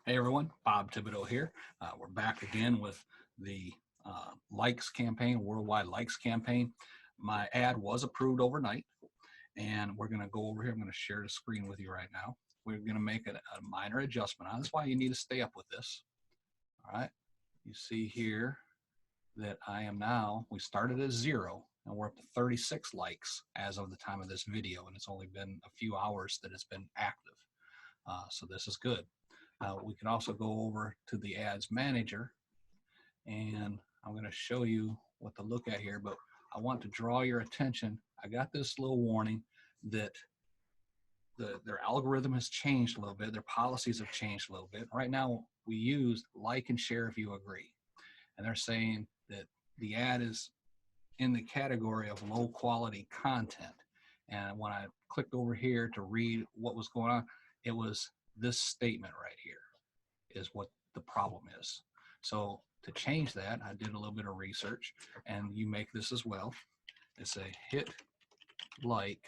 Hey everyone, Bob Thibodeau here. We're back again with the likes campaign, worldwide likes campaign. My ad was approved overnight, and we're going to go over here. I'm going to share the screen with you right now. We're going to make a minor adjustment on. That's why you need to stay up with this. All right. You see here that I am now, we started at 0 and we're up to 36 likes as of the time of this video, and it's only been a few hours that it's been active. So this is good. We can also go over to the ads manager, and I'm going to show you what to look at here, but I want to draw your attention. I got this little warning that their algorithm has changed a little bit. Their policies have changed a little bit. Right now, we use like and share if you agree. And they're saying that the ad is in the category of low quality content. And when I clicked over here to read what was going on, it was this statement right here is what the problem is. So to change that, I did a little bit of research, and you make this as well. It's a hit like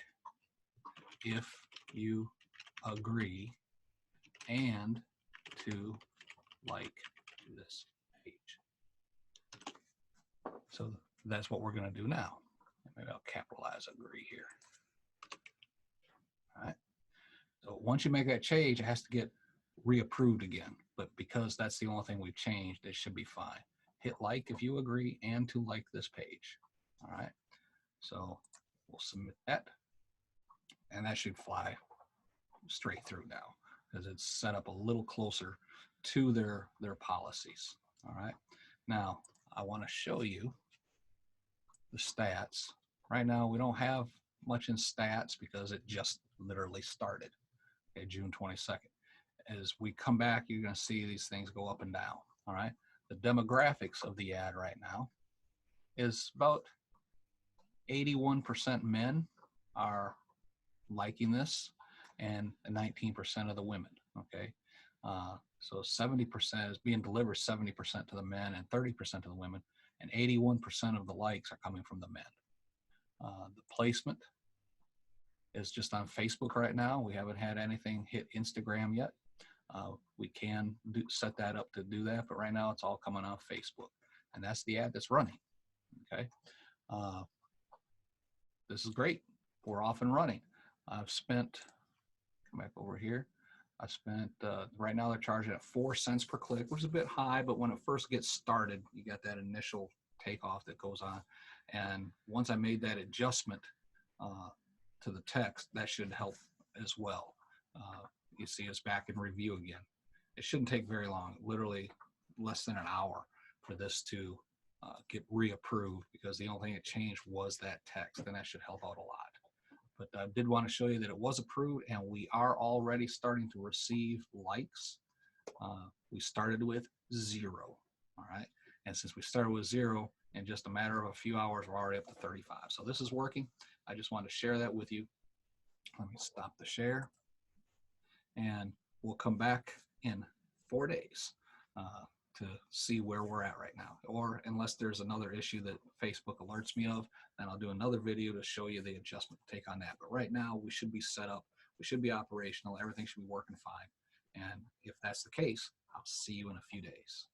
if you agree and to like this page. So that's what we're going to do now. Maybe I'll capitalize agree here. All right. So once you make that change, it has to get reapproved again. But because that's the only thing we've changed, it should be fine. Hit like if you agree and to like this page. All right. So we'll submit that. And that should fly straight through now because it's set up a little closer to their policies. All right. Now I want to show you the stats. Right now we don't have much in stats because it just literally started. Okay, June 22nd. As we come back, you're going to see these things go up and down. All right. The demographics of the ad right now is about 81% men are liking this and 19% of the women. Okay. So 70% is being delivered 70% to the men and 30% to the women, and 81% of the likes are coming from the men. The placement is just on Facebook right now. We haven't had anything hit Instagram yet. We can set that up to do that, but right now it's all coming off Facebook, and that's the ad that's running. Okay. This is great. We're off and running. I've spent, come back over here. I spent, right now they're charging at 4 cents per click, which is a bit high, but when it first gets started, you got that initial takeoff that goes on. And once I made that adjustment to the text, that should help as well. You see us back in review again. It shouldn't take very long, literally less than an hour for this to get reapproved, because the only thing that changed was that text, and that should help out a lot. But I did want to show you that it was approved, and we are already starting to receive likes. We started with 0, all right? And since we started with 0, in just a matter of a few hours, we're already up to 35. So this is working. I just wanted to share that with you. Let me stop the share, and we'll come back in 4 days to see where we're at right now. Or unless there's another issue that Facebook alerts me of, then I'll do another video to show you the adjustment to take on that. But right now we should be set up, we should be operational, everything should be working fine. And if that's the case, I'll see you in a few days.